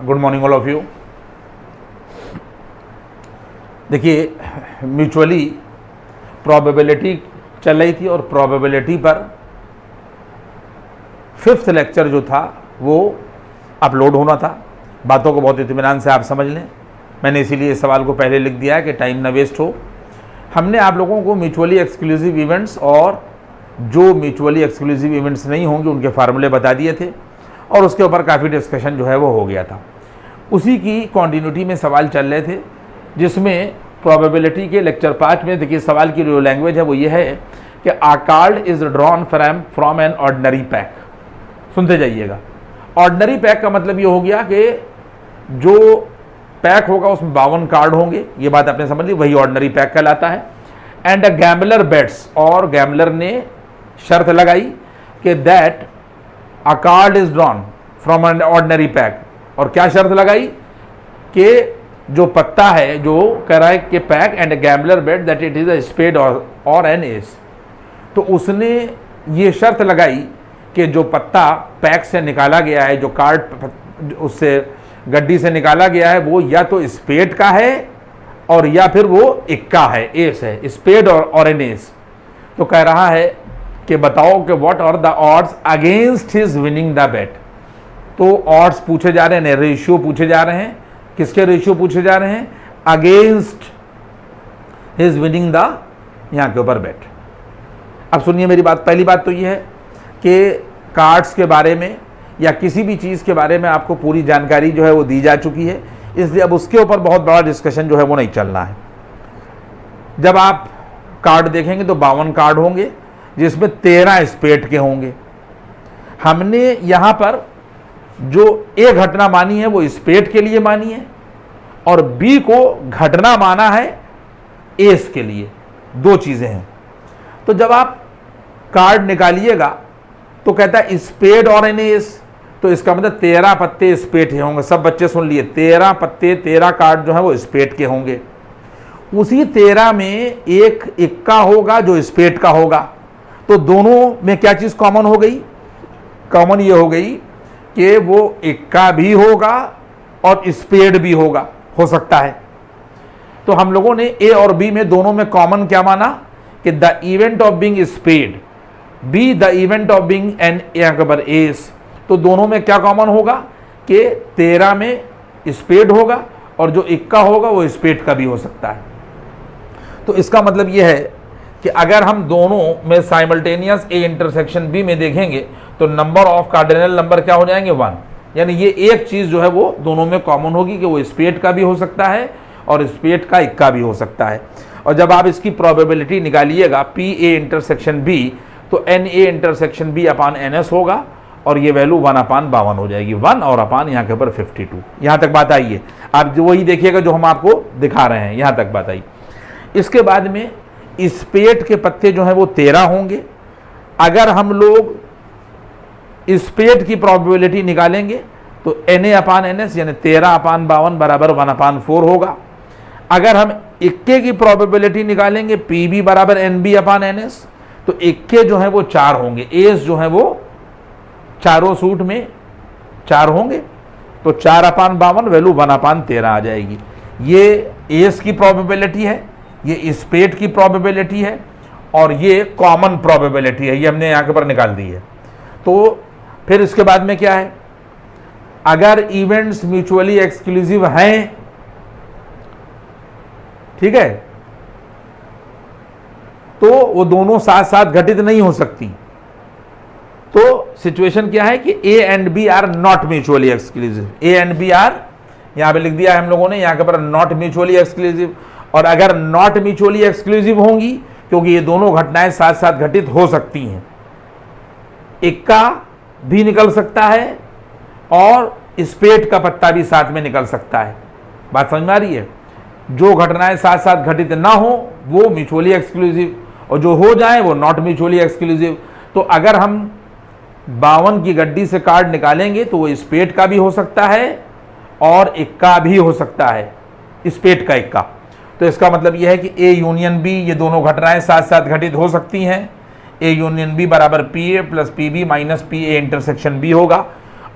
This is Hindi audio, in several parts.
Good morning all of you. देखिए, म्यूचुअली प्रोबेबिलिटी चल रही थी और प्रोबेबिलिटी पर 5th लेक्चर जो था वो अपलोड होना था। बातों को बहुत इत्मीनान से आप समझ लें, मैंने इसीलिए इस सवाल को पहले लिख दिया है कि टाइम ना वेस्ट हो। हमने आप लोगों को म्यूचुअली एक्सक्लूसिव इवेंट्स और जो म्यूचुअली एक्सक्लूसिव इवेंट्स नहीं होंगे उनके फार्मूले बता दिए थे और उसके ऊपर काफ़ी डिस्कशन जो है वो हो गया था। उसी की कॉन्टिन्यूटी में सवाल चल रहे थे, जिसमें प्रोबेबिलिटी के लेक्चर 5 में देखिए सवाल की जो लैंग्वेज है वो ये है कि a card is drawn from an ordinary pack. सुनते जाइएगा। ऑर्डिनरी पैक का मतलब ये हो गया कि जो पैक होगा उसमें 52 कार्ड होंगे, ये बात आपने समझ ली, वही ऑर्डिनरी पैक कहलाता है। एंड अ गैम्बलर बेट्स, और गैम्बलर ने शर्त लगाई कि that a card is drawn from an ordinary pack, और क्या शर्त लगाई कि जो पत्ता है जो कह रहा है कि pack and gambler bet that it is a spade और एन एस, तो उसने ये शर्त लगाई कि जो पत्ता पैक से निकाला गया है, जो कार्ड उससे गड्डी से निकाला गया है, वो या तो स्पेड का है और या फिर वो इक्का है, एस है, स्पेड और एन एस। तो कह रहा है कि बताओ कि what are the odds against his winning the bet. तो ऑड्स पूछे जा रहे हैं, रेशियो पूछे जा रहे हैं। किसके रेशियो पूछे जा रहे हैं? अगेंस्ट हिज विनिंग द यहां के ऊपर बेट। अब सुनिए मेरी बात। पहली बात तो ये है कि कार्ड्स के बारे में या किसी भी चीज़ के बारे में आपको पूरी जानकारी जो है वो दी जा चुकी है, इसलिए अब उसके ऊपर बहुत बड़ा डिस्कशन जो है वो नहीं चलना है। जब आप कार्ड देखेंगे तो 52 कार्ड होंगे, जिसमें 13 स्पेड के होंगे। हमने यहाँ पर जो ए घटना मानी है वो स्पेड के लिए मानी है और बी को घटना माना है एस के लिए। दो चीज़ें हैं। तो जब आप कार्ड निकालिएगा तो कहता है स्पेड और एन एस, तो इसका मतलब 13 पत्ते स्पेड के होंगे। सब बच्चे सुन लिए, 13 पत्ते 13 कार्ड जो है वो स्पेड के होंगे। उसी 13 में एक इक्का होगा जो स्पेड का होगा। तो दोनों में क्या चीज़ कॉमन हो गई? कॉमन ये हो गई कि वो इक्का भी होगा और स्पेड भी होगा, हो सकता है। तो हम लोगों ने ए और बी में दोनों में कॉमन क्या माना कि the event of being spade, B the event of being an ace. तो दोनों में क्या कॉमन होगा कि 13 में स्पेड होगा और जो इक्का होगा वो स्पेड का भी हो सकता है। तो इसका मतलब यह है कि अगर हम दोनों में साइमल्टेनियस ए इंटरसेक्शन बी में देखेंगे तो नंबर ऑफ कार्डिनल नंबर क्या हो जाएंगे? 1। यानी ये एक चीज़ जो है वो दोनों में कॉमन होगी कि वो स्पेड का भी हो सकता है और स्पेड का इक्का भी हो सकता है। और जब आप इसकी प्रोबेबिलिटी निकालिएगा पी ए इंटरसेक्शन बी, तो n A intersection B upon n S होगा और ये वैल्यू 1/52 हो जाएगी। 1 और अपान यहाँ के ऊपर 52। यहाँ तक बात आई है। आप जो वही देखिएगा जो हम आपको दिखा रहे हैं, यहाँ तक बात आई। इसके बाद में स्पेड के पत्ते जो हैं वो 13 होंगे। अगर हम लोग स्पेड की प्रोबेबिलिटी निकालेंगे तो n A upon n S यानी 13/52 बराबर 1/4 होगा। अगर हम इक्के की प्रोबेबिलिटी निकालेंगे पी बी बराबर N B upon n ace, तो इक्के जो हैं वो 4 होंगे। एस जो है वो चारों सूट में 4 होंगे, तो 4/52 वैल्यू 1/13 आ जाएगी। ये एस की प्रोबेबिलिटी है, ये स्पेड की प्रोबेबिलिटी है और ये कॉमन प्रोबेबिलिटी है। ये हमने यहाँ के ऊपर निकाल दी है। तो फिर इसके बाद में क्या है? अगर इवेंट्स म्यूचुअली एक्सक्लूसिव हैं, ठीक है, तो वो दोनों साथ साथ घटित नहीं हो सकती। तो सिचुएशन क्या है कि A and B are not mutually exclusive. A and B are यहां पे लिख दिया है हम लोगों ने, यहां के ऊपर नॉट म्यूचुअली एक्सक्लूसिव। और अगर नॉट म्यूचुअली एक्सक्लूसिव होंगी, क्योंकि ये दोनों घटनाएं साथ साथ घटित हो सकती हैं, इक्का भी निकल सकता है और स्पेड का पत्ता भी साथ में निकल सकता है। बात समझ में आ रही है? जो घटनाएं साथ साथ घटित ना हो वो म्यूचुअली एक्सक्लूसिव और जो हो जाए वो नॉट म्यूचुअली एक्सक्लूसिव। तो अगर हम 52 की गड्डी से कार्ड निकालेंगे तो वो स्पेड का भी हो सकता है और इक्का भी हो सकता है, स्पेड का इक्का। तो इसका मतलब यह है कि ए यूनियन बी, ये दोनों घटनाएं साथ साथ घटित हो सकती हैं। ए यूनियन बी बराबर P A plus P B minus P A intersection B होगा।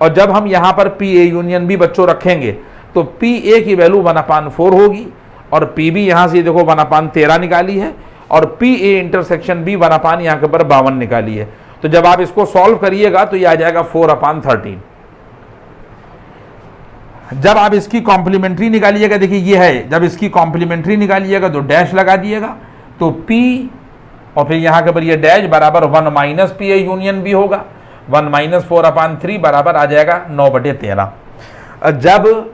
और जब हम यहाँ पर पी ए यूनियन बी बच्चों रखेंगे तो पी ए की वैल्यू 1/4 होगी, और पी बी यहाँ से देखो 1/13 निकाली है, और पी ए इंटरसेक्शन बी 1/ यहाँ के ऊपर 52 निकाली है। तो जब आप इसको सॉल्व करिएगा तो ये आ जाएगा 4/13। जब आप इसकी कॉम्प्लीमेंट्री निकालिएगा, देखिए ये है, जब इसकी कॉम्प्लीमेंट्री निकालिएगा तो डैश लगा दिएगा, तो P और फिर यहाँ के ऊपर ये डैश बराबर 1 minus P A union B होगा, 1 माइनस 4/3 बराबर आ जाएगा 9/13। जब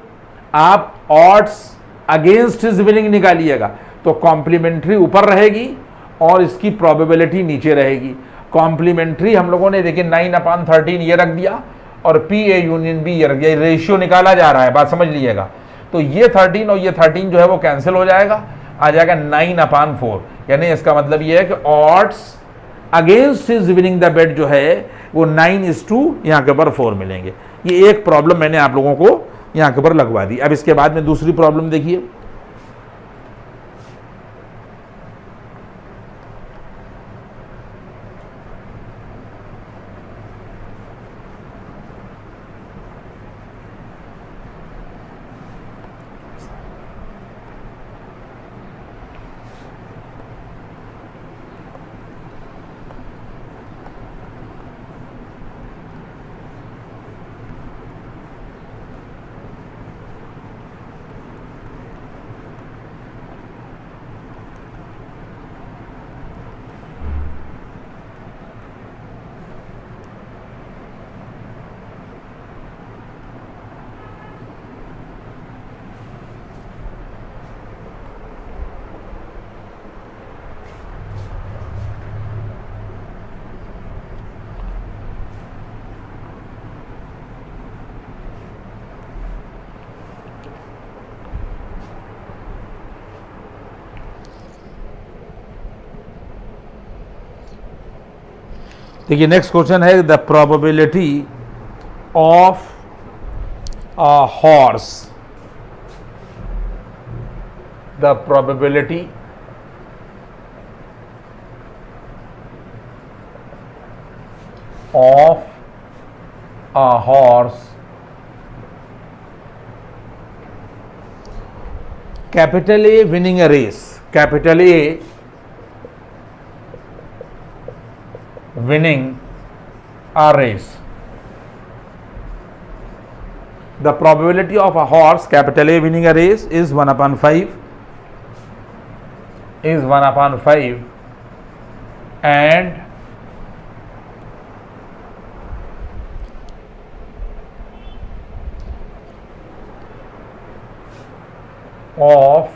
आप ऑड्स अगेंस्ट हिज विलिंग निकालिएगा तो कॉम्प्लीमेंट्री ऊपर रहेगी और इसकी प्रोबेबिलिटी नीचे रहेगी। कॉम्प्लीमेंट्री हम लोगों ने देखिए 9/13 ये रख दिया, और पी ए यूनियन बी ये रख दिया, रेशियो निकाला जा रहा है, बात समझ लीजिएगा। तो ये 13 और ये 13 जो है वो कैंसिल हो जाएगा, आ जाएगा 9/4। यानी इसका मतलब ये है कि odds against his winning the bet जो है वो 9:2 यहाँ के ऊपर 4 मिलेंगे। ये एक प्रॉब्लम मैंने आप लोगों को यहाँ के ऊपर लगवा दी। अब इसके बाद में दूसरी प्रॉब्लम देखिए। देखिए नेक्स्ट क्वेश्चन है the probability of a horse, the probability of a horse capital A winning a race, capital A winning a race. The probability of a horse capital A winning a race is 1/5, is 1/5, and of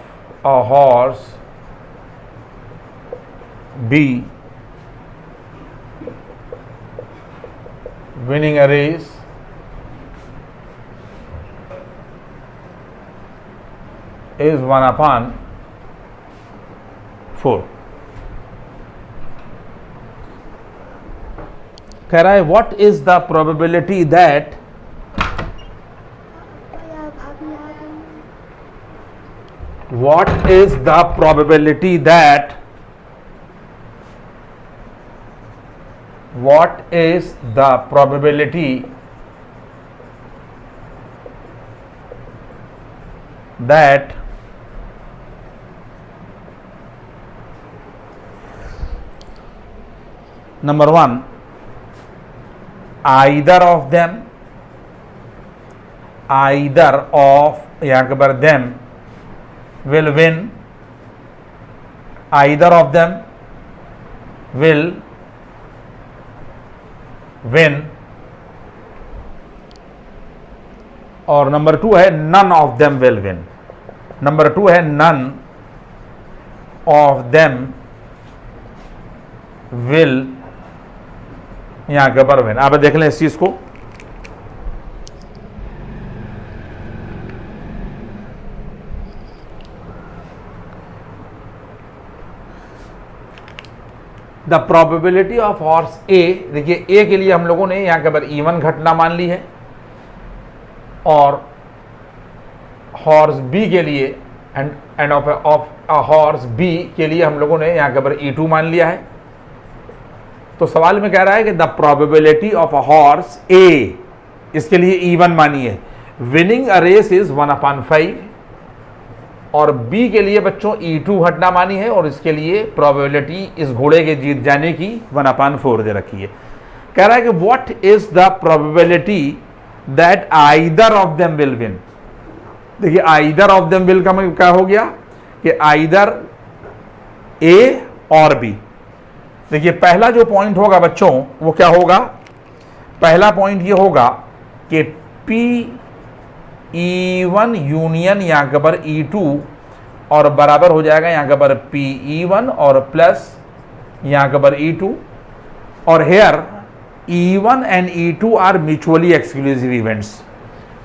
a horse B winning a race is 1/4। कह रहा है what is the probability that what is the probability that what is the probability that number 1 either of them, either of यहाँ के पर them will win, either of them will win, और नंबर 2 है none of them will win, number 2 है none of them will यहां के ऊपर win। आप देख लें इस चीज को, द प्रोबेबिलिटी ऑफ हॉर्स ए, देखिए ए के लिए हम लोगों ने यहाँ के ऊपर इवन घटना मान ली है, और हॉर्स बी के लिए and of a horse B के लिए हम लोगों ने यहाँ के ऊपर E2 मान लिया है। तो सवाल में कह रहा है कि the probability of a horse A इसके लिए इवन मानिए, विनिंग अ रेस इज 1/5, और बी के लिए बच्चों E2 हटना मानी है, और इसके लिए प्रोबेबिलिटी इस घोड़े के जीत जाने की 1/4 दे रखी है। कह रहा है कि what is the probability that either of them will win. देखिए आइदर ऑफ देम विल का मतलब क्या हो गया कि आइदर ए और बी। देखिए पहला जो पॉइंट होगा बच्चों वो क्या होगा, पहला पॉइंट ये होगा कि PE1 यूनियन यहाँ पर E2 और बराबर हो जाएगा यहाँ पर PE1 और प्लस यहाँ पर E2, और here E1 and E2 are mutually exclusive events,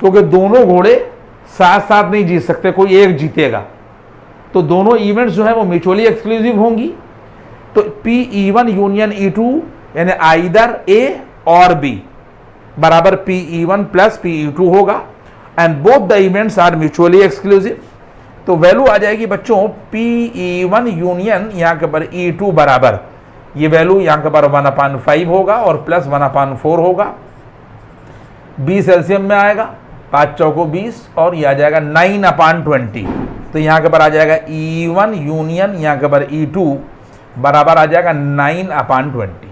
क्योंकि दोनों घोड़े साथ साथ नहीं जीत सकते, कोई एक जीतेगा, तो दोनों इवेंट्स जो है वो म्यूचुअली एक्सक्लूसिव होंगी। तो PE1 यूनियन E2 यानी आइदर A और B बराबर PE1 प्लस PE2 होगा, and both the events are mutually exclusive. तो वैल्यू आ जाएगी बच्चों PE1 यूनियन यहाँ के पर E2 बराबर, ये वैल्यू यहाँ के पर 1/5 होगा और प्लस 1/4 होगा। 20 एलसीएम में आएगा, 5 चौको 20, और ये आ जाएगा 9/20। तो यहाँ के पर आ जाएगा E1 यूनियन यहाँ के पर E2 बराबर आ जाएगा 9/20।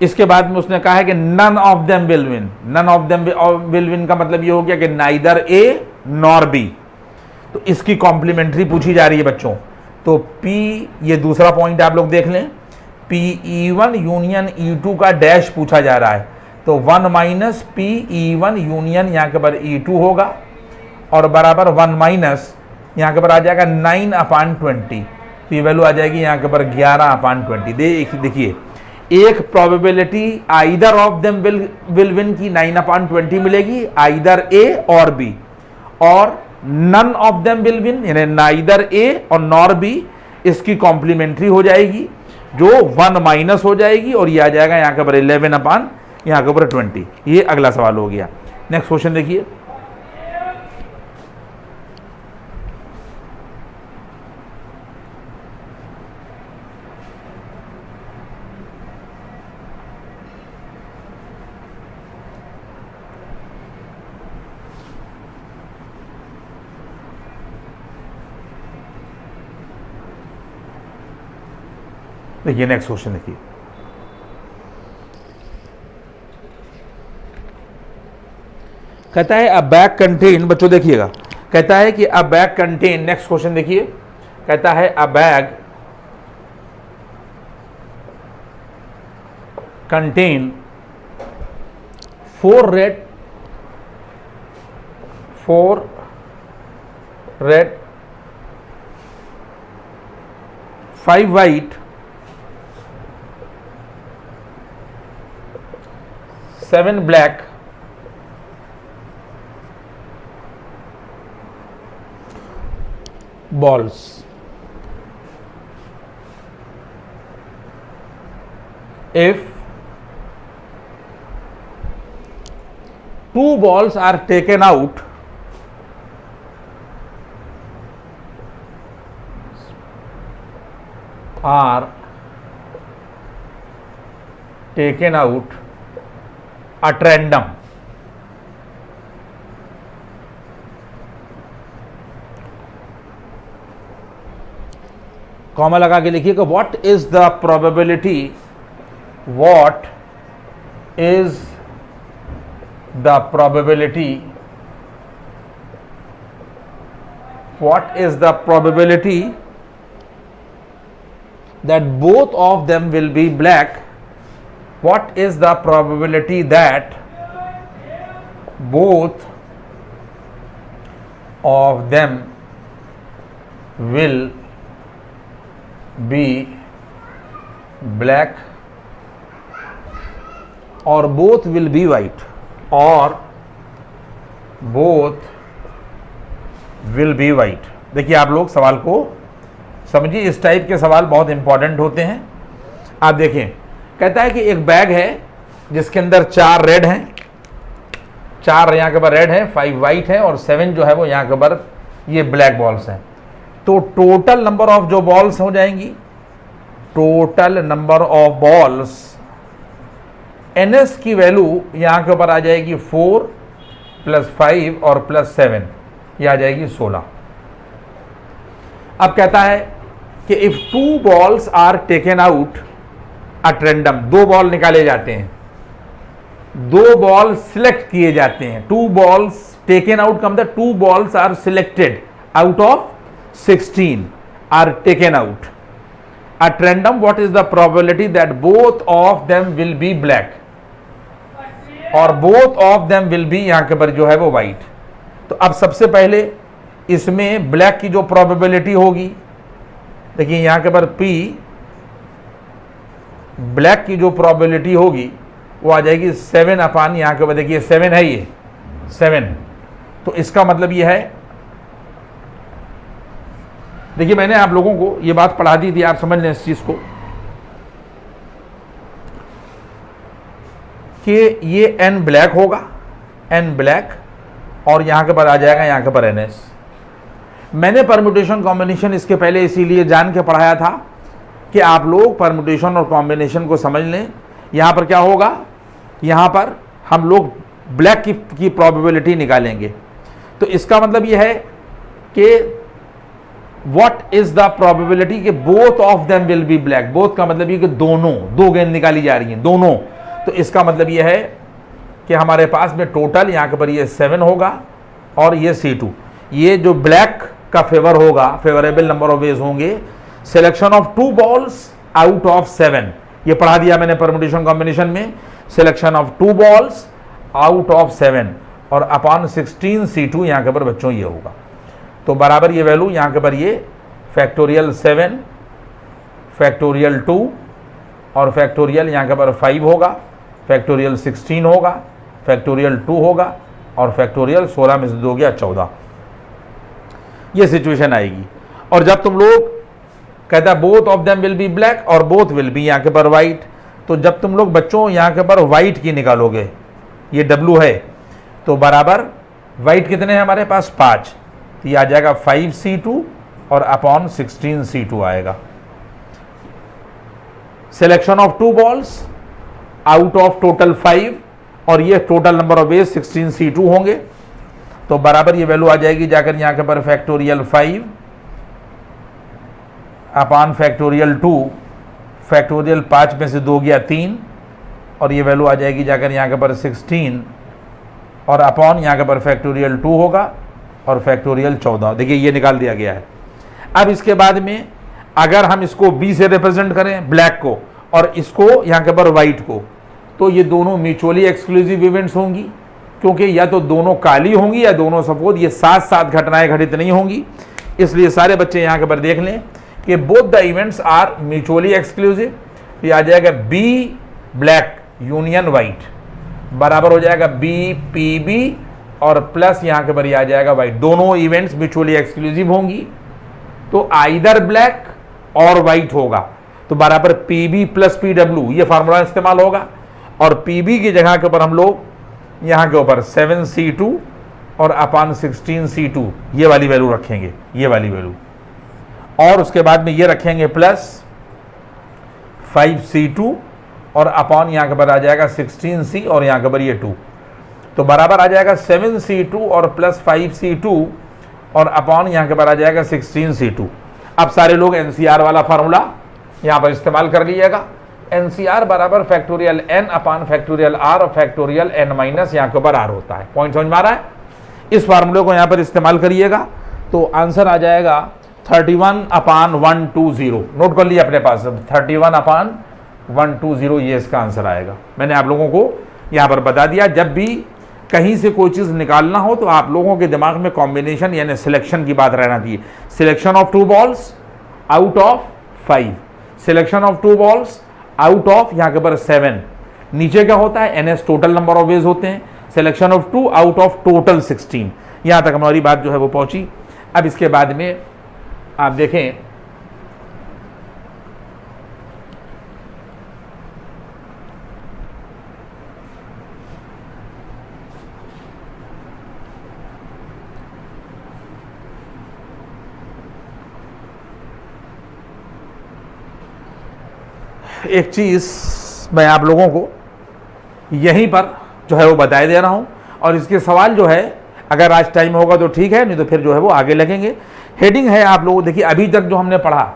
इसके बाद में उसने कहा है कि none of them will win. None of them will win का मतलब ये हो गया कि नाइदर ए नॉर बी। तो इसकी कॉम्प्लीमेंट्री पूछी जा रही है बच्चों। तो P, ये दूसरा पॉइंट आप लोग देख लें, PE1 यूनियन E2 का डैश पूछा जा रहा है, तो 1 माइनस PE1 यूनियन यहाँ के पर E2 होगा, और बराबर 1 माइनस यहाँ के पर आ जाएगा 9/20। तो ये वैल्यू आ जाएगी यहाँ के पर 11/20। देखिए एक probability either of them will win की 9/20 मिलेगी, आइदर ए और बी, और none of them will win यानी नाइदर ए और नॉर बी, इसकी कॉम्प्लीमेंट्री हो जाएगी जो 1 माइनस हो जाएगी, और ये आ जाएगा यहाँ के ऊपर 11 यहाँ के ऊपर 20। ये अगला सवाल हो गया। नेक्स्ट क्वेश्चन देखिए, देखिए नेक्स्ट क्वेश्चन देखिए, कहता है अ बैग कंटेन, बच्चों देखिएगा, कहता है कि अ बैग कंटेन, नेक्स्ट क्वेश्चन देखिए, कहता है अ bag contain 4 red 5 white 7 black balls. If 2 balls are taken out, at random, comma लगा के लिखिए कि what is the probability, what is the probability, what is the probability that both of them will be black, what is the probability that both of them will be black or both will be white or both will be white। देखिए आप लोग सवाल को समझिए, इस टाइप के सवाल बहुत इंपॉर्टेंट होते हैं। आप देखें, कहता है कि एक बैग है जिसके अंदर 4 रेड हैं, 4 यहाँ के ऊपर रेड हैं, 5 वाइट हैं, और 7 जो है वो यहाँ के ऊपर ये ब्लैक बॉल्स हैं। तो टोटल नंबर ऑफ जो बॉल्स हो जाएंगी, total number of balls NS की वैल्यू यहाँ के ऊपर आ जाएगी 4 + 5 और +7, ये आ जाएगी 16। अब कहता है कि if 2 balls are taken out at random, 2 ball निकाले जाते हैं, 2 बॉल सिलेक्ट किए जाते हैं। 2 balls टेकन आउट का मतलब 2 balls are selected out of 16 are taken out at random, what is the probability that both of them will be black, और both of them will be यहां के पर जो है वो वाइट। तो अब सबसे पहले इसमें ब्लैक की जो प्रोबेबिलिटी होगी, देखिए यहां के पर P, ब्लैक की जो प्रोबेबिलिटी होगी वो आ जाएगी 7 अपान, यहां के ऊपर देखिए 7 है, ये 7। तो इसका मतलब ये है, देखिए मैंने आप लोगों को ये बात पढ़ा दी थी, आप समझ लें इस चीज को कि ये N ब्लैक होगा, N ब्लैक, और यहां के पर आ जाएगा यहां के पर NS। मैंने परम्यूटेशन कॉम्बिनेशन इसके पहले इसीलिए जान के पढ़ाया था कि आप लोग परम्यूटेशन और कॉम्बिनेशन को समझ लें। यहाँ पर क्या होगा, यहाँ पर हम लोग ब्लैक की प्रोबेबिलिटी निकालेंगे। तो इसका मतलब यह है कि व्हाट इज द प्रोबेबिलिटी कि both of them will be black. Both का मतलब ये कि दोनों, 2 गेंद निकाली जा रही हैं, दोनों। तो इसका मतलब यह है कि हमारे पास में टोटल यहाँ के पर ये 7 होगा और ये C2। ये जो ब्लैक का फेवर होगा, फेवरेबल नंबर ऑफ वेज होंगे, selection of 2 balls out of 7, ये पढ़ा दिया मैंने परम्यूटेशन कॉम्बिनेशन में। Selection of 2 balls out of 7 और अपॉन 16 C2 यहाँ के पर बच्चों ये होगा। तो बराबर ये वैल्यू यहाँ के पर ये फैक्टोरियल 7, फैक्टोरियल 2 और फैक्टोरियल यहाँ के पर 5 होगा, फैक्टोरियल 16 होगा, फैक्टोरियल 2 होगा और फैक्टोरियल 16 में से 2 गया 14। ये सिचुएशन आएगी। और जब तुम लोग कहता है both of them will be black और बोथ विल बी यहाँ के पर वाइट, तो जब तुम लोग बच्चों यहाँ के पर वाइट की निकालोगे, ये W है, तो बराबर वाइट कितने हैं हमारे पास 5, तो ये आ जाएगा 5 C2 और अपॉन 16 C2 आएगा। Selection of 2 balls out of total 5 और ये total number of ways 16 C2 होंगे। तो बराबर ये वैल्यू आ जाएगी जाकर यहाँ के पर फैक्टोरियल 5 अपान फैक्टोरियल 2, फैक्टोरियल 5 में से 2 गया 3 और ये वैल्यू आ जाएगी जाकर यहाँ के पर 16 और अपॉन यहाँ के पर फैक्टोरियल 2 होगा और फैक्टोरियल 14। देखिए ये निकाल दिया गया है। अब इसके बाद में अगर हम इसको B से रिप्रेजेंट करें ब्लैक को और इसको यहाँ के पर वाइट को, तो ये दोनों म्यूचुअली एक्सक्लूसिव इवेंट्स होंगी, क्योंकि या तो दोनों काली होंगी या दोनों सफेद, ये साथ साथ घटनाएं घटित नहीं होंगी। इसलिए सारे बच्चे यहाँ के पर देख लें कि both the events are mutually exclusive. ये आ जाएगा B ब्लैक यूनियन वाइट बराबर हो जाएगा B PB और प्लस यहाँ के पर आ जाएगा वाइट। दोनों इवेंट्स म्यूचुअली एक्सक्लूसिव होंगी तो आइदर ब्लैक और वाइट होगा, तो बराबर PB + PW ये फार्मूला इस्तेमाल होगा। और PB की जगह के ऊपर हम लोग यहाँ के ऊपर 7 C2 और अपान 16 C2 ये वाली वैल्यू रखेंगे, ये वाली वैल्यू, और उसके बाद में ये रखेंगे प्लस 5 C2 और अपॉन यहाँ के ऊपर आ जाएगा 16 C और यहाँ के ऊपर ये 2, तो बराबर आ जाएगा 7 C2 और प्लस 5 C2 और अपॉन यहाँ के ऊपर आ जाएगा 16 C2। अब सारे लोग NCR वाला फार्मूला यहाँ पर इस्तेमाल कर लीजिएगा। NCR बराबर फैक्टोरियल N अपान फैक्टोरियल R और फैक्टोरियल N माइनस यहाँ के ऊपर R होता है। पॉइंट समझ में आ रहा है? इस फार्मूले को यहाँ पर इस्तेमाल करिएगा तो आंसर आ जाएगा 31/120। नोट कर लिया अपने पास, 31/120 ये इसका आंसर आएगा। मैंने आप लोगों को यहाँ पर बता दिया, जब भी कहीं से कोई चीज़ निकालना हो तो आप लोगों के दिमाग में कॉम्बिनेशन यानी सिलेक्शन की बात रहना चाहिए। Selection of 2 balls out of 5, selection of 2 balls out of यहाँ के पर 7, नीचे क्या होता है NS total number of ways होते हैं, selection of 2 out of total 16। यहाँ तक हमारी बात जो है वो पहुँची। अब इसके बाद में आप देखें एक चीज़ मैं आप लोगों को यहीं पर जो है वो बताए दे रहा हूँ, और इसके सवाल जो है अगर आज टाइम होगा तो ठीक है, नहीं तो फिर जो है वो आगे लगेंगे। हेडिंग है आप लोगों, देखिए अभी तक जो हमने पढ़ा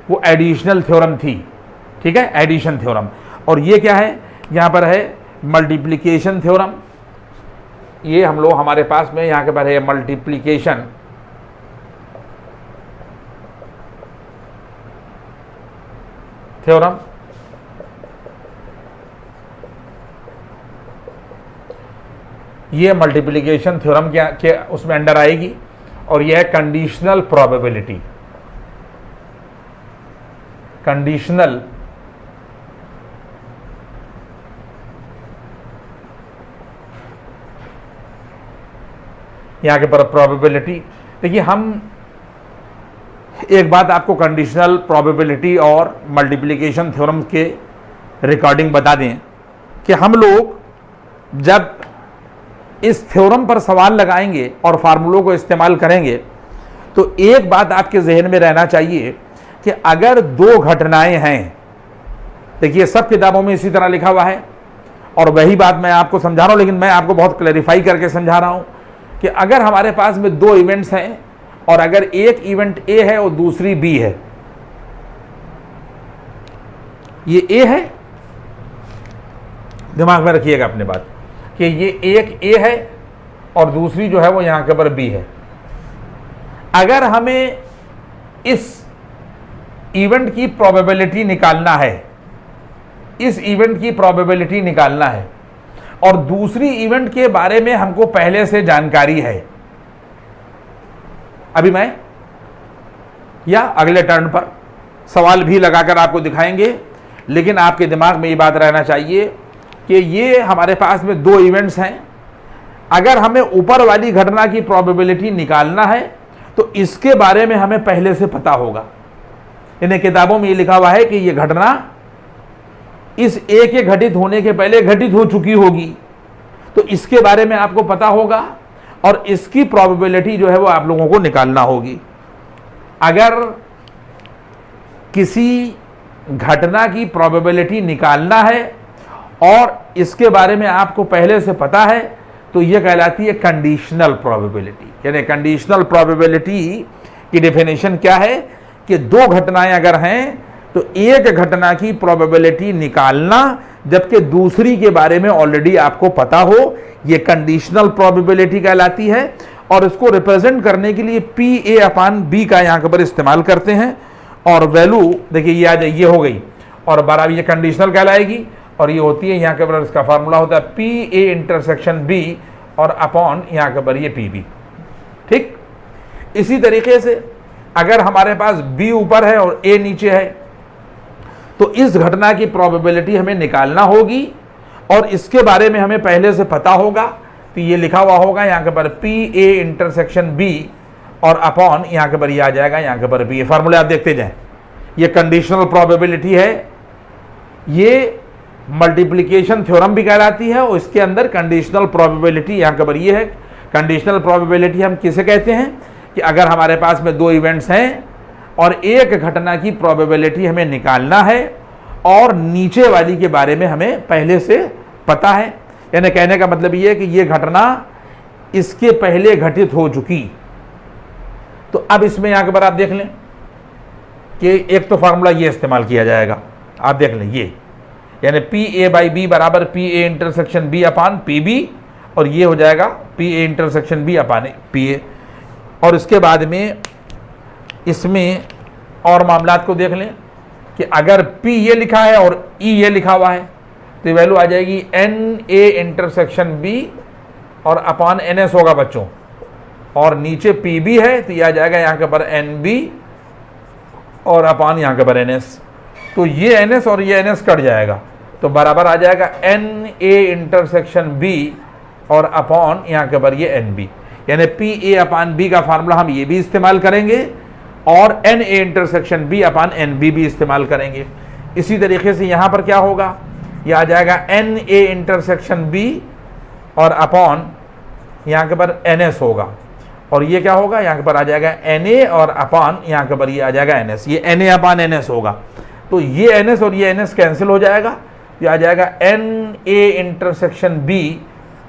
वो एडिशनल थ्योरम थी, ठीक है, एडिशन थ्योरम। और ये क्या है, यहाँ पर है मल्टीप्लिकेशन थ्योरम। ये हम लोग हमारे पास में यहाँ के पर है मल्टीप्लिकेशन थ्योरम। ये मल्टीप्लिकेशन थ्योरम के उसमें अंडर आएगी, और यह है कंडीशनल प्रोबेबिलिटी। कंडीशनल यहाँ के पर प्रोबेबिलिटी। देखिए हम एक बात आपको कंडीशनल प्रोबेबिलिटी और मल्टीप्लिकेशन थ्योरम के रिकॉर्डिंग बता दें कि हम लोग जब इस थ्योरम पर सवाल लगाएंगे और फार्मूलों को इस्तेमाल करेंगे तो एक बात आपके जहन में रहना चाहिए कि अगर दो घटनाएं हैं, देखिए सब किताबों में इसी तरह लिखा हुआ है, और वही बात मैं आपको समझा रहा हूं, लेकिन मैं आपको बहुत क्लैरिफाई करके समझा रहा हूं कि अगर हमारे पास में दो इवेंट्स हैं और अगर एक इवेंट ए है और दूसरी बी है, ये ए है, दिमाग में रखिएगा अपने बात कि ये एक ए है और दूसरी जो है वो यहां के ऊपर बी है। अगर हमें इस इवेंट की प्रोबेबिलिटी निकालना है, इस इवेंट की प्रोबेबिलिटी निकालना है, और दूसरी इवेंट के बारे में हमको पहले से जानकारी है, अभी मैं या अगले टर्न पर सवाल भी लगाकर आपको दिखाएंगे, लेकिन आपके दिमाग में ये बात रहना चाहिए कि ये हमारे पास में दो इवेंट्स हैं। अगर हमें ऊपर वाली घटना की प्रोबेबिलिटी निकालना है तो इसके बारे में हमें पहले से पता होगा। इन्हें किताबों में ये लिखा हुआ है कि ये घटना इस ए के घटित होने के पहले घटित हो चुकी होगी, तो इसके बारे में आपको पता होगा और इसकी प्रोबेबिलिटी जो है वो आप लोगों को निकालना होगी। अगर किसी घटना की प्रोबेबिलिटी निकालना है और इसके बारे में आपको पहले से पता है तो यह कहलाती है कंडीशनल प्रोबेबिलिटी। यानी कंडीशनल प्रोबेबिलिटी की डेफिनेशन क्या है कि दो घटनाएं अगर हैं तो एक घटना की प्रोबेबिलिटी निकालना जबकि दूसरी के बारे में ऑलरेडी आपको पता हो, यह कंडीशनल प्रोबेबिलिटी कहलाती है। और इसको रिप्रेजेंट करने के लिए पी ए अपान बी का यहां पर इस्तेमाल करते हैं, और वैल्यू देखिए ये आ जाए, ये हो गई, और बराबर ये कंडीशनल कहलाएगी, और ये होती है यहाँ के ऊपर इसका फार्मूला होता है पी ए इंटरसेक्शन बी और अपॉन यहाँ के ऊपर ये पी बी। ठीक इसी तरीके से अगर हमारे पास बी ऊपर है और ए नीचे है तो इस घटना की प्रोबेबिलिटी हमें निकालना होगी और इसके बारे में हमें पहले से पता होगा। तो ये लिखा हुआ होगा यहाँ के ऊपर पी ए इंटरसेक्शन बी और अपॉन यहाँ के ऊपर ये आ जाएगा यहाँ के ऊपर बी। ये फार्मूले आप देखते जाएं, ये कंडीशनल प्रोबेबिलिटी है, ये मल्टीप्लिकेशन थ्योरम भी कहलाती है, और इसके अंदर कंडीशनल प्रोबेबिलिटी यहाँ के ऊपर ये है। कंडीशनल प्रोबेबिलिटी हम किसे कहते हैं कि अगर हमारे पास में दो इवेंट्स हैं और एक घटना की प्रोबेबिलिटी हमें निकालना है और नीचे वाली के बारे में हमें पहले से पता है। यानी कहने का मतलब ये है कि ये घटना इसके पहले घटित हो चुकी। तो अब इसमें यहाँ के ऊपर आप देख लें कि एक तो फार्मूला ये इस्तेमाल किया जाएगा, आप देख लें ये, यानी पी ए बाई बी बराबर P A intersection B upon P B, और ये हो जाएगा P A intersection B upon P A. और इसके बाद में इसमें और मामलात को देख लें कि अगर P ये लिखा है और E ये लिखा हुआ है तो वैल्यू आ जाएगी एन ए इंटरसेक्शन B और अपान एन एस होगा बच्चों, और नीचे पी बी है तो यह आ जाएगा यहाँ के ऊपर एन बी और अपान यहाँ के ऊपर एन एस। तो ये एन एस और ये एन एस कट जाएगा तो बराबर आ जाएगा एन ए इंटरसेक्शन बी और अपॉन यहाँ के ऊपर ये एन बी। यानी पी ए अपान बी का फार्मूला हम ये भी इस्तेमाल करेंगे और n A intersection B upon n B भी इस्तेमाल करेंगे। इसी तरीके से यहाँ पर क्या होगा, यह आ जाएगा एन ए इंटरसेक्शन बी और अपॉन यहाँ के पर एन एस होगा, और ये क्या होगा यहाँ के पर आ जाएगा एन ए और अपान यहाँ के पर ये आ जाएगा एन एस। ये n A upon n S होगा, तो ये एन एस और ये एन एस कैंसिल हो जाएगा, तो आ जाएगा एन ए इंटरसेक्शन बी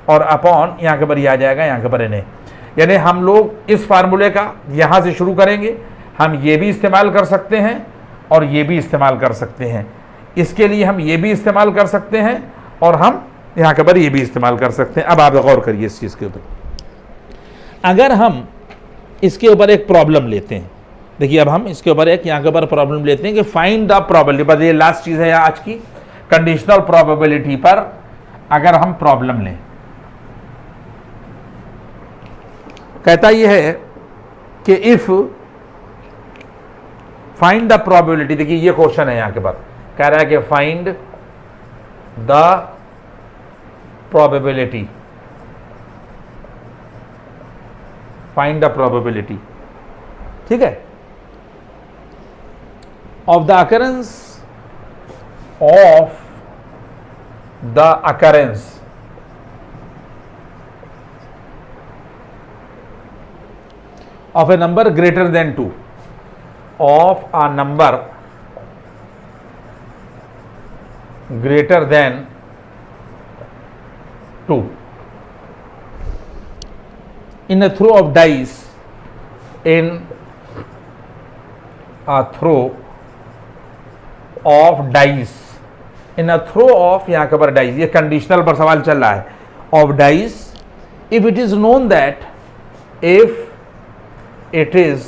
और अपॉन यहाँ के ऊपर ये आ जाएगा यहाँ के ऊपर एन ए। यानी हम लोग इस फार्मूले का यहाँ से शुरू करेंगे, हम ये भी इस्तेमाल कर सकते हैं और ये भी इस्तेमाल कर सकते हैं। इसके लिए हम ये भी इस्तेमाल कर सकते हैं और हम यहाँ के ऊपर ये भी इस्तेमाल कर सकते हैं। अब आप गौर करिए इस चीज़ के ऊपर। अगर हम इसके ऊपर एक प्रॉब्लम लेते हैं, देखिए अब हम इसके ऊपर एक यहाँ के ऊपर प्रॉब्लम लेते हैं कि फाइंड द प्रोबेबिलिटी, बस ये लास्ट चीज़ है आज की, कंडीशनल प्रोबेबिलिटी पर अगर हम प्रॉब्लम लें, कहता यह है कि इफ फाइंड द प्रोबेबिलिटी, देखिए ये क्वेश्चन है यहाँ के बाद, कह रहा है कि find the probability, find the probability, ठीक है, of the occurrence of the occurrence of a number greater than 2, of a number greater than 2 in a throw of dice, in a throw of dice, in a throw of, यहाँ के ऊपर dice, ये कंडीशनल पर सवाल चल रहा है, of dice, if it is known that, if it is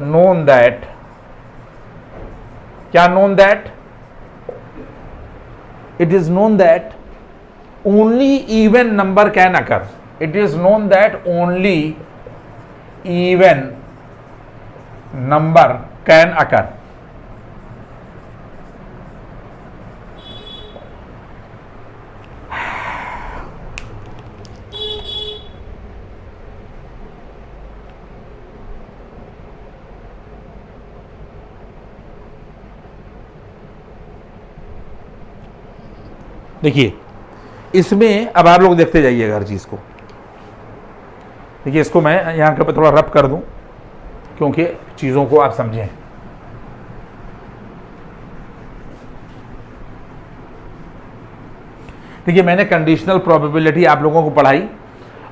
known that, क्या known that, it is known that only even number can occur, it is known that only even number can occur, देखिए इसमें अब आप लोग देखते जाइएगा हर चीज़ को। देखिए इसको मैं यहाँ के ऊपर थोड़ा रब कर दूं क्योंकि चीज़ों को आप समझें। देखिए मैंने कंडीशनल प्रोबेबिलिटी आप लोगों को पढ़ाई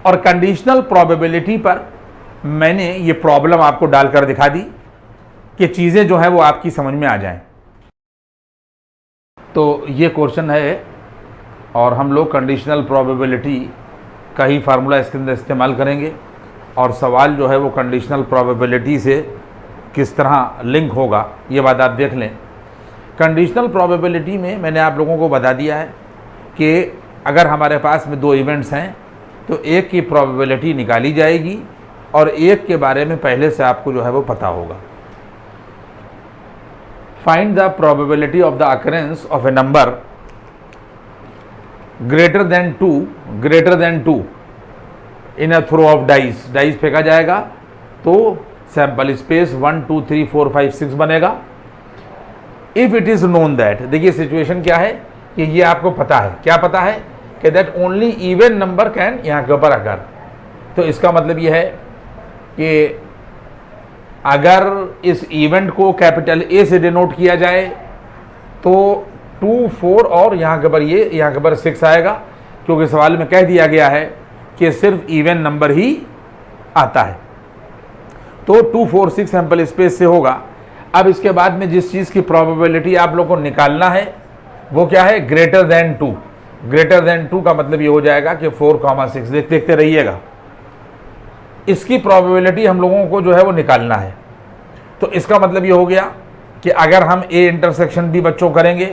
और कंडीशनल प्रोबेबिलिटी पर मैंने ये प्रॉब्लम आपको डालकर दिखा दी कि चीज़ें जो है वो आपकी समझ में आ जाएं। तो ये क्वेश्चन है और हम लोग कंडीशनल प्रोबेबिलिटी का ही फार्मूला इसके अंदर इस्तेमाल करेंगे और सवाल जो है वो कंडीशनल प्रोबेबिलिटी से किस तरह लिंक होगा ये बात आप देख लें। कंडीशनल प्रोबेबिलिटी में मैंने आप लोगों को बता दिया है कि अगर हमारे पास में दो इवेंट्स हैं तो एक की प्रोबेबिलिटी निकाली जाएगी और एक के बारे में पहले से आपको जो है वो पता होगा। Find the probability of the occurrence of a number greater than 2 in a throw of dice, dice फेंका जाएगा तो सैंपल स्पेस 1 2 3 4 5 6 बनेगा। If it is known that, देखिए सिचुएशन क्या है कि ये आपको पता है, क्या पता है कि that only even number can यहाँ के ऊपर अकर। तो इसका मतलब ये है कि अगर इस इवेंट को कैपिटल ए से डिनोट किया जाए तो 2 4 और यहाँ के ऊपर ये यहाँ के ऊपर 6 आएगा क्योंकि सवाल में कह दिया गया है कि सिर्फ इवन नंबर ही आता है। तो 2 4 6 सैंपल स्पेस से होगा। अब इसके बाद में जिस चीज़ की प्रोबेबिलिटी आप लोग को निकालना है वो क्या है, ग्रेटर देन 2। ग्रेटर देन 2 का मतलब ये हो जाएगा कि 4, 6 देखते रहिएगा। इसकी प्रोबेबिलिटी हम लोगों को जो है वो निकालना है। तो इसका मतलब ये हो गया कि अगर हम ए इंटरसेक्शन बी बच्चों करेंगे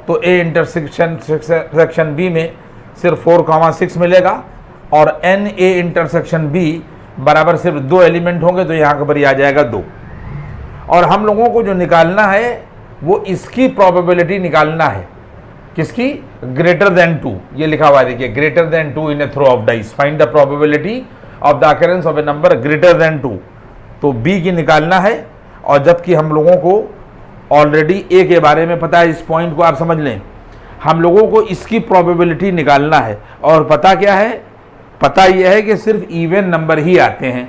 तो ए इंटरसेक्शन बी में सिर्फ 4, 6 मिलेगा और एन ए इंटरसेक्शन बी बराबर सिर्फ 2 एलिमेंट होंगे तो यहाँ पर आ जाएगा 2। और हम लोगों को जो निकालना है वो इसकी प्रोबेबिलिटी निकालना है, किसकी, ग्रेटर देन 2। ये लिखा हुआ है देखिए, greater than 2 in a throw of dice, find the probability of the occurrence of a number greater than 2। तो बी की निकालना है और जबकि हम लोगों को ऑलरेडी ए के बारे में पता है, इस पॉइंट को आप समझ लें, हम लोगों को इसकी प्रोबेबिलिटी निकालना है और पता क्या है, पता यह है कि सिर्फ इवन नंबर ही आते हैं।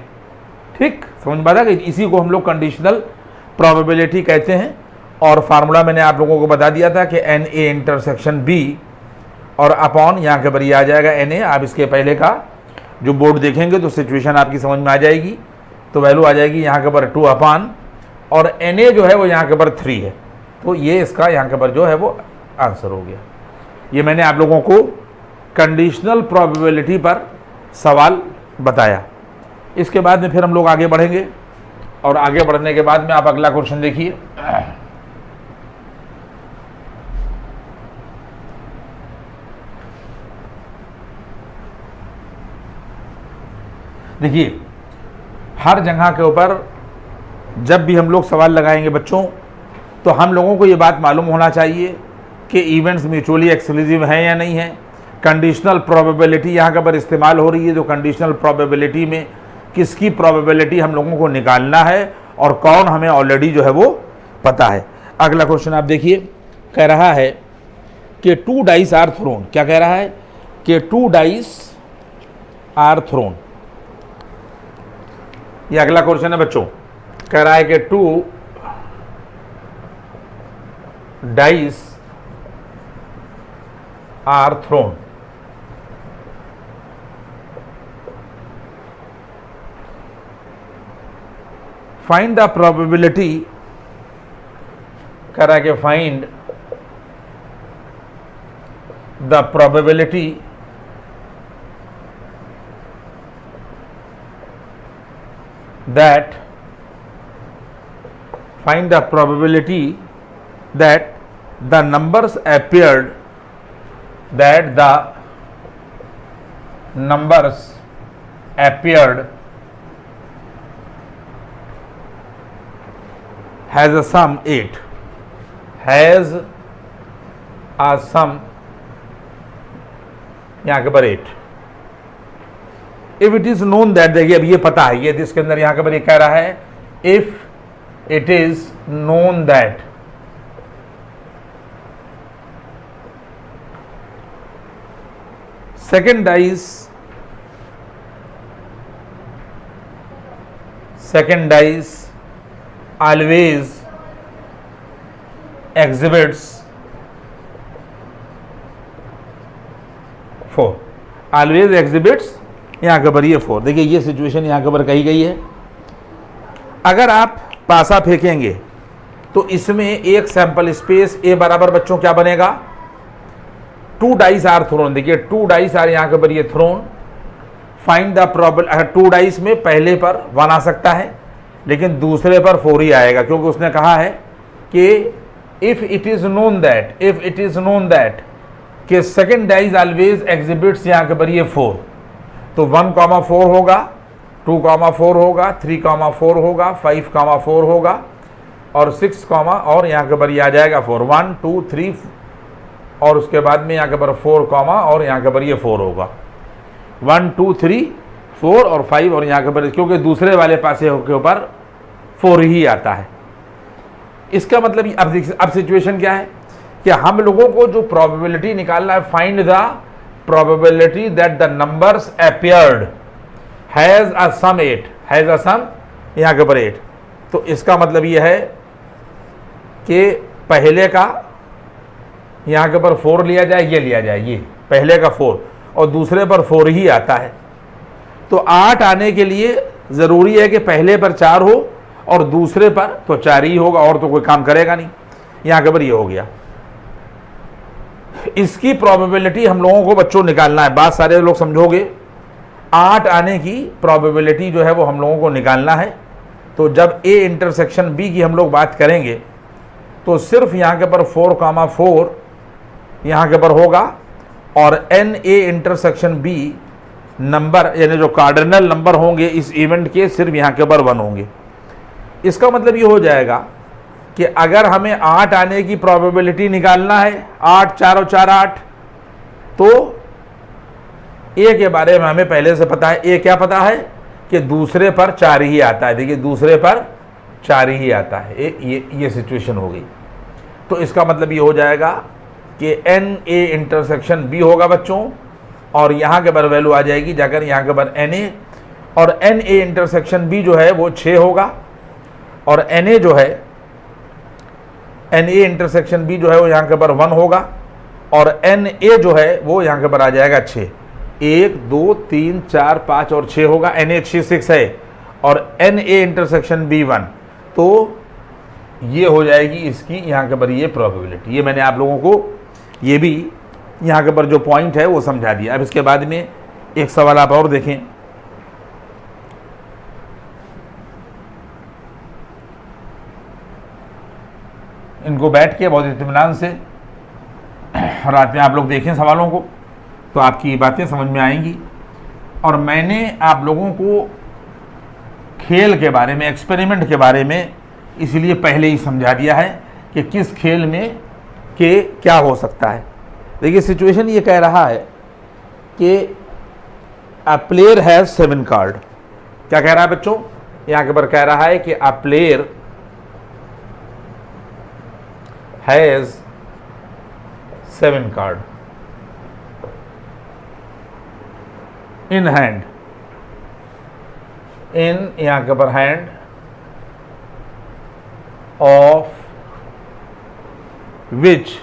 ठीक समझ पाता कि इसी को हम लोग कंडीशनल प्रोबेबिलिटी कहते हैं और फार्मूला मैंने आप लोगों को बता दिया था कि एन ए इंटरसेक्शन बी और अपॉन यहाँ के ऊपर ये आ जाएगा एन ए। आप इसके पहले का जो बोर्ड देखेंगे तो सिचुएशन आपकी समझ में आ जाएगी। तो वैल्यू आ जाएगी यहाँ के ऊपर 2 अपॉन और एन ए जो है वो यहाँ के ऊपर 3 है। तो ये इसका यहाँ के ऊपर जो है वो आंसर हो गया। ये मैंने आप लोगों को कंडीशनल प्रोबेबिलिटी पर सवाल बताया। इसके बाद में फिर हम लोग आगे बढ़ेंगे और आगे बढ़ने के बाद में आप अगला क्वेश्चन देखिए। देखिए, हर जगह के ऊपर जब भी हम लोग सवाल लगाएंगे बच्चों, तो हम लोगों को ये बात मालूम होना चाहिए कि इवेंट्स म्यूचुअली एक्सक्लूसिव हैं या नहीं है। कंडीशनल प्रोबेबिलिटी यहाँ के ऊपर इस्तेमाल हो रही है। जो कंडीशनल प्रोबेबिलिटी में किसकी प्रोबेबिलिटी हम लोगों को निकालना है और कौन हमें ऑलरेडी जो है वो पता है। अगला क्वेश्चन आप देखिए, कह रहा है कि 2 डाइस आर थ्रोन। क्या कह रहा है कि 2 डाइस आर थ्रोन। ये अगला क्वेश्चन है बच्चों। कह रहा है कि 2 dice are thrown. Find the probability. कह रहा है कि find the probability that find the probability that the numbers appeared has a sum 8, has a sum यहाँ के पर 8। If it is known that, देखिए अब ये पता है, ये इसके अंदर यहां पर ये कह रहा है if it is known that second dice always exhibits 4, always exhibits यहाँ के ऊपर ये 4। देखिए ये सिचुएशन यहाँ के ऊपर कही गई है। अगर आप पासा फेंकेंगे तो इसमें एक सैंपल स्पेस ए बराबर बच्चों क्या बनेगा, 2 डाइस आर थ्रोन। देखिए 2 डाइस आर यहाँ के ऊपर ये thrown. Find the probability, 2 dice में पहले पर 1 आ सकता है लेकिन दूसरे पर 4 ही आएगा, क्योंकि उसने कहा है कि if it is known that कि सेकेंड डाइस ऑलवेज एग्जिबिट्स यहाँ के ऊपर ये 4। तो 1,4 होगा, 2,4 होगा, 3,4 होगा, 5,4 होगा और 6, और यहाँ के ऊपर ये आ जाएगा 4, 1 2 3 और उसके बाद में यहाँ के ऊपर 4, और यहाँ के ऊपर ये 4 होगा, 1 2 3 4 और 5 और यहाँ के ऊपर, क्योंकि दूसरे वाले पासे के ऊपर 4 ही आता है। इसका मतलब अब सिचुएशन क्या है कि हम लोगों को जो प्रोबेबिलिटी निकालना है, find the probability that the numbers appeared has a sum 8, has a sum यहाँ के ऊपर 8। तो इसका मतलब ये है कि पहले का यहाँ के ऊपर 4 लिया जाए, ये लिया जाए, ये पहले का 4 और दूसरे पर 4 ही आता है। तो 8 आने के लिए ज़रूरी है कि पहले पर 4 हो और दूसरे पर तो 4 ही होगा, और तो कोई काम करेगा नहीं। यहाँ के ऊपर ये हो गया। इसकी प्रोबेबिलिटी हम लोगों को बच्चों निकालना है। बात सारे लोग समझोगे। 8 आने की प्रोबेबिलिटी जो है वो हम लोगों को निकालना है। तो जब ए इंटरसेक्शन बी की हम लोग बात करेंगे तो सिर्फ यहाँ के पर 4,4 यहाँ के पर होगा और n A intersection B number यानी जो कार्डिनल नंबर होंगे इस इवेंट के सिर्फ यहाँ के पर 1 होंगे। इसका मतलब ये हो जाएगा कि अगर हमें 8 आने की प्रोबेबिलिटी निकालना है, 8 4 और 4 8, तो ए के बारे में हमें पहले से पता है। ए क्या पता है कि दूसरे पर 4 ही आता है। देखिए दूसरे पर 4 ही आता है। ये सिचुएशन हो गई। तो इसका मतलब ये हो जाएगा कि एन ए इंटरसेक्शन बी होगा बच्चों, और यहाँ के पर वैल्यू आ जाएगी जाकर यहाँ के पर एन ए, और एन ए इंटरसेक्शन बी जो है वो 6 होगा और एन ए जो है एन ए इंटरसेक्शन बी जो है वो यहाँ के ऊपर 1 होगा और एन ए जो है वो यहाँ के ऊपर आ जाएगा 6। 1 2 3 4 5 और 6 होगा। एन ए 6 है और एन ए इंटरसेक्शन बी 1, तो ये हो जाएगी इसकी यहाँ के ऊपर ये प्रोबेबिलिटी। ये मैंने आप लोगों को ये भी यहाँ के ऊपर जो पॉइंट है वो समझा दिया। अब इसके बाद में एक सवाल आप और देखें। इनको बैठ के बहुत इत्मीनान से रात में आप लोग देखें सवालों को, तो आपकी बातें समझ में आएंगी। और मैंने आप लोगों को खेल के बारे में, एक्सपेरिमेंट के बारे में इसलिए पहले ही समझा दिया है कि किस खेल में के क्या हो सकता है। देखिए सिचुएशन ये कह रहा है कि अ प्लेयर हैज 7 कार्ड। क्या कह रहा है बच्चों? यहाँ के ऊपर कह रहा है कि a player has 7 card in hand, इन यहाँ के ऊपर hand of which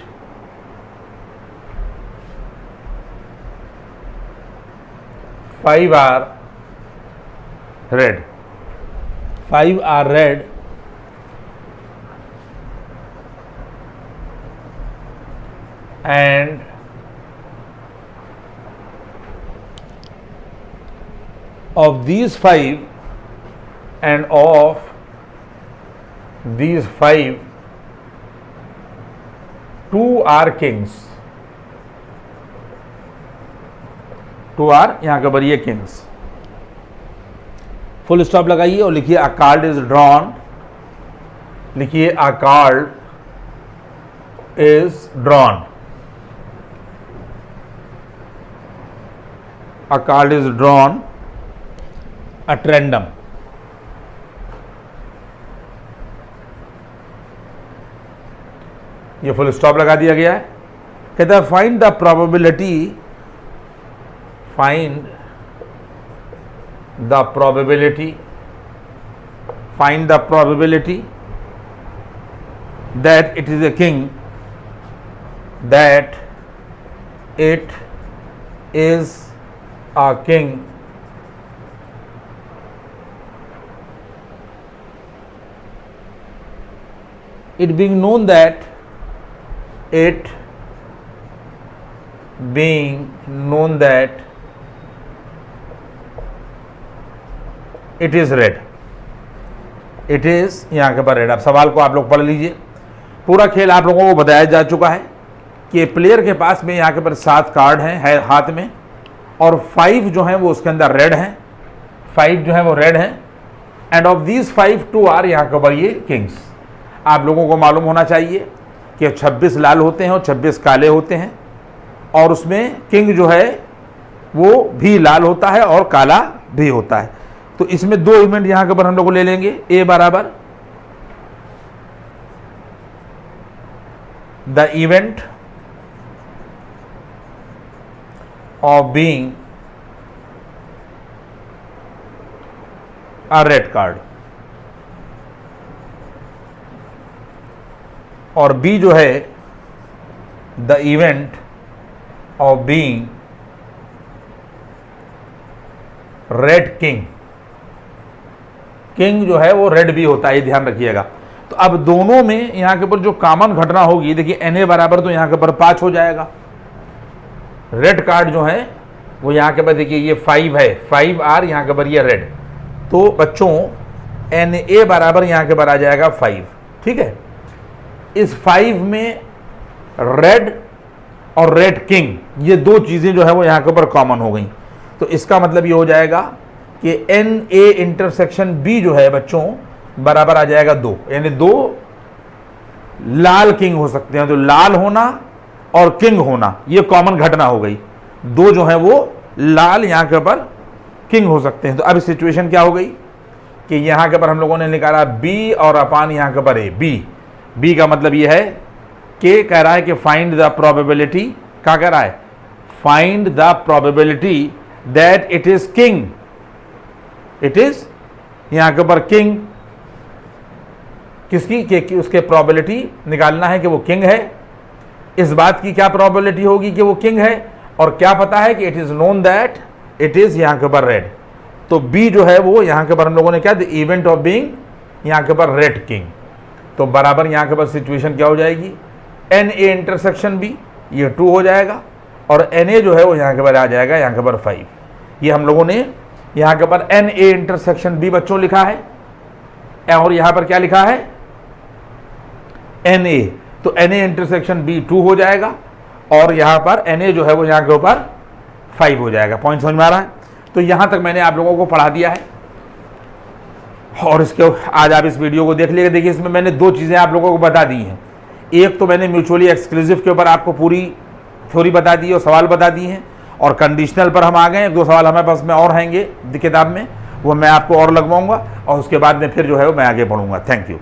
five are red. 5 are red and of these 5 and of these 5, 2 are kings, 2 are यहाँ के ऊपर ये किंग्स। फुल स्टॉप लगाइए और लिखिए अ कार्ड इज ड्रॉन। लिखिए a card is drawn, a card is drawn at random. ये फुल स्टॉप लगा दिया गया है। कहता है find the probability, find the probability, find the probability that it is a king, that it is a king it being known that it being known that it is red, it is यहाँ के पर रेड। अब सवाल को आप लोग पढ़ लीजिए। पूरा खेल आप लोगों को बताया जा चुका है कि प्लेयर के पास में यहाँ के पर 7 कार्ड हैं है हाथ में और 5 जो हैं वो उसके अंदर रेड हैं, 5 जो हैं वो रेड हैं एंड ऑफ दीज 5 2 आर यहाँ के ऊपर ये किंग्स। आप लोगों को मालूम होना चाहिए कि 26 लाल होते हैं और 26 काले होते हैं और उसमें किंग जो है वो भी लाल होता है और काला भी होता है। तो इसमें 2 इवेंट यहाँ के ऊपर हम लोग ले लेंगे। ए बराबर the event of being a red card और बी जो है the event of being red king. King जो है वो रेड भी होता है, ये ध्यान रखिएगा। तो अब दोनों में यहाँ के ऊपर जो कॉमन घटना होगी, देखिए एन ए बराबर तो यहाँ के ऊपर 5 हो जाएगा। रेड कार्ड जो है वो यहाँ के ऊपर देखिए ये 5 है, 5 आर यहाँ के ऊपर ये रेड। तो बच्चों एन ए बराबर यहाँ के ऊपर आ जाएगा 5, ठीक है। इस 5 में रेड और रेड किंग ये 2 चीज़ें जो है वो यहाँ के ऊपर कॉमन हो गई। तो इसका मतलब ये हो जाएगा कि एन ए इंटरसेक्शन बी जो है बच्चों बराबर आ जाएगा 2, यानी 2 लाल किंग हो सकते हैं। तो लाल होना और किंग होना ये कॉमन घटना हो गई। 2 जो है वो लाल यहाँ के ऊपर किंग हो सकते हैं। तो अब सिचुएशन क्या हो गई कि यहाँ के ऊपर हम लोगों ने निकाला बी और अपान यहाँ के ऊपर ए। बी का मतलब ये है कि कह रहा है कि फाइंड द प्रोबेबिलिटी, क्या कह रहा है? Find the probability that it is king, it is यहाँ के ऊपर किंग किसकी कि उसके प्रोबेबिलिटी निकालना है कि वो किंग है। इस बात की क्या प्रोबेबिलिटी होगी कि वो किंग है, और क्या पता है कि it is known that it is यहाँ के ऊपर रेड। तो बी जो है वो यहाँ के ऊपर हम लोगों ने क्या, द इवेंट ऑफ बीइंग यहाँ के ऊपर रेड किंग। तो बराबर यहाँ के ऊपर सिचुएशन क्या हो जाएगी, एन ए इंटरसेक्शन बी, ये 2 हो जाएगा, और एन ए जो है वो यहाँ के ऊपर आ जाएगा यहाँ के ऊपर 5। ये हम लोगों ने यहाँ के ऊपर एन ए इंटरसेक्शन बी बच्चों लिखा है, और यहाँ पर क्या लिखा है, एन ए। तो एन ए इंटरसेक्शन बी 2 हो जाएगा, और यहाँ पर एन ए जो है वो यहाँ के ऊपर 5 हो जाएगा। पॉइंट समझ में आ रहा है। तो यहाँ तक मैंने आप लोगों को पढ़ा दिया है, और इसके आज आप इस वीडियो को देख लीजिए। देखिए इसमें मैंने 2 चीज़ें आप लोगों को बता दी हैं। एक तो मैंने म्यूचुअली एक्सक्लूसिव के ऊपर आपको पूरी थ्योरी बता दी और सवाल बता दिए हैं, और कंडीशनल पर हम आ गए। 2 सवाल हमारे पास में और रहेंगे किताब में, वो मैं आपको और लगवाऊंगा, और उसके बाद में फिर जो है वो मैं आगे बढ़ूंगा। Thank you.